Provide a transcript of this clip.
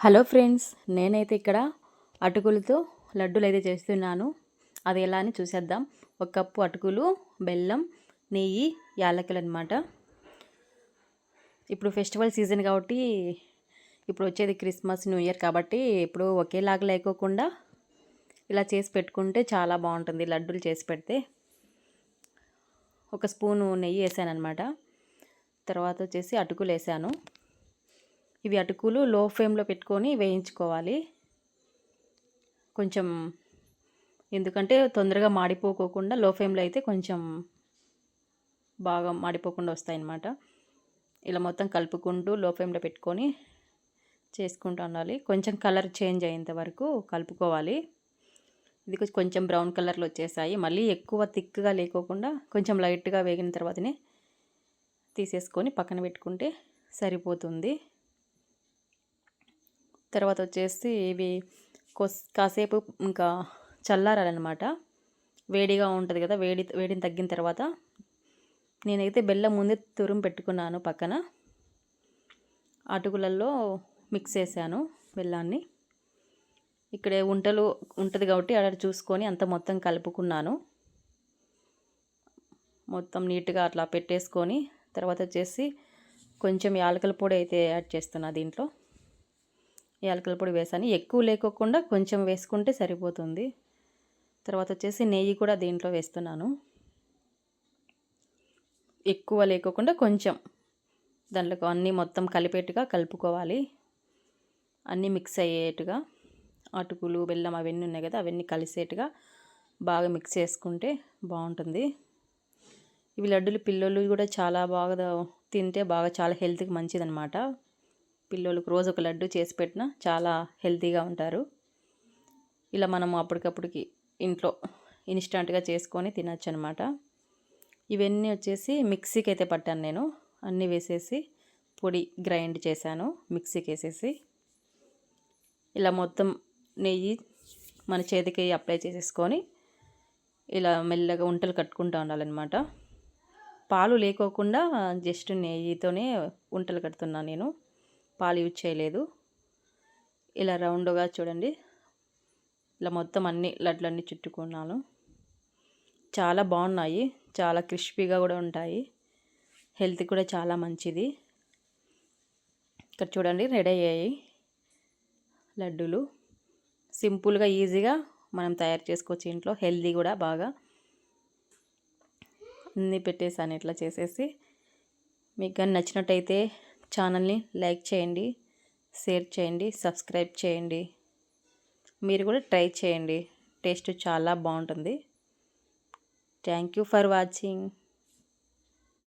Hello friends, నేనైతే ఇక్కడ అటుకులతో లడ్డూలు అయితే చేస్తున్నాను. అది ఎలా అని చూసేద్దాం. ఒక కప్పు అటుకులు, బెల్లం, నెయ్యి, యాలకులు అనమాట. ఇప్పుడు ఫెస్టివల్ సీజన్ కాబట్టి, ఇప్పుడు వచ్చేది క్రిస్మస్, న్యూ ఇయర్ కాబట్టి ఇప్పుడు ఒకేలాగా లేకోకుండా ఇలా చేసి పెట్టుకుంటే చాలా బాగుంటుంది. లడ్డూలు చేసి పెడితే ఒక స్పూను నెయ్యి వేసాను అనమాట. తర్వాత వచ్చేసి అటుకులు వేసాను. ఇవి అటుకులు లో ఫ్లేమ్లో పెట్టుకొని వేయించుకోవాలి. కొంచెం ఎందుకంటే తొందరగా మాడిపోకోకుండా లో ఫ్లేమ్లో అయితే కొంచెం బాగా మాడిపోకుండా వస్తాయన్నమాట. ఇలా మొత్తం కలుపుకుంటూ లో ఫ్లేమ్లో పెట్టుకొని చేసుకుంటూ ఉండాలి. కొంచెం కలర్ చేంజ్ అయ్యేంత వరకు కలుపుకోవాలి. ఇది కొంచెం బ్రౌన్ కలర్లో వచ్చేసాయి. మళ్ళీ ఎక్కువ థిక్గా లేకోకుండా కొంచెం లైట్గా వేగిన తర్వాతనే తీసేసుకొని పక్కన పెట్టుకుంటే సరిపోతుంది. తర్వాత వచ్చేసి ఇవి కాసేపు ఇంకా చల్లారాలన్నమాట. వేడిగా ఉంటుంది కదా, వేడిని తగ్గిన తర్వాత నేనైతే బెల్లం ముందే తురుము పెట్టుకున్నాను. పక్కన అటుకులలో మిక్స్ చేశాను బెల్లాన్ని. ఇక్కడ ఉంటుంది కాబట్టి అక్కడ చూసుకొని అంత మొత్తం కలుపుకున్నాను. మొత్తం నీట్గా అట్లా పెట్టేసుకొని తర్వాత వచ్చేసి కొంచెం యాలకుల పొడి అయితే యాడ్ చేస్తున్నా. దీంట్లో యాలకుల పొడి వేసాను. ఎక్కువ లేకోకుండా కొంచెం వేసుకుంటే సరిపోతుంది. తర్వాత వచ్చేసి నెయ్యి కూడా దీంట్లో వేస్తున్నాను. ఎక్కువ లేకోకుండా కొంచెం దాంట్లో అన్నీ మొత్తం కలిపేట్టుగా కలుపుకోవాలి. అన్నీ మిక్స్ అయ్యేట్టుగా అటుకులు, బెల్లం అవన్నీ ఉన్నాయి కదా, అవన్నీ కలిసేట్టుగా బాగా మిక్స్ చేసుకుంటే బాగుంటుంది. ఇవి లడ్డూలు పిల్లలు కూడా చాలా బాగా తింటే చాలా హెల్త్కి మంచిదన్నమాట. పిల్లలకు రోజు ఒక లడ్డు చేసి పెట్టినా చాలా హెల్తీగా ఉంటారు. ఇలా మనం అప్పటికప్పుడుకి ఇంట్లో ఇన్స్టంట్గా చేసుకొని తినచ్చు అనమాట. ఇవన్నీ వచ్చేసి మిక్సీకి అయితే పట్టాను నేను. అన్నీ వేసేసి పొడి గ్రైండ్ చేశాను మిక్సీకి వేసేసి. ఇలా మొత్తం నెయ్యి మన చేతికి అప్లై చేసేసుకొని ఇలా మెల్లగా ఉంటలు కట్టుకుంటూ ఉండాలన్నమాట. పాలు లేకోకుండా జస్ట్ నెయ్యితోనే ఉంటలు కడుతున్నాను నేను. పాలు యూజ్ చేయలేదు. ఇలా రౌండ్గా చూడండి, ఇలా మొత్తం అన్ని లడ్లన్నీ చుట్టుకున్నాను. చాలా బాగున్నాయి, చాలా క్రిస్పీగా కూడా ఉంటాయి. హెల్త్ కూడా చాలా మంచిది. ఇక్కడ చూడండి రెడీ అయ్యాయి లడ్డూలు. సింపుల్గా ఈజీగా మనం తయారు చేసుకోవచ్చు ఇంట్లో. హెల్తీ కూడా బాగా. అన్నీ పెట్టేసాను ఇట్లా చేసేసి. మీకు కానీ నచ్చినట్టయితే ఛానల్ని లైక్ చేయండి, షేర్ చేయండి, సబ్స్క్రైబ్ చేయండి. మీరు కూడా ట్రై చేయండి. టేస్ట్ చాలా బాగుంటుంది. Thank you for watching.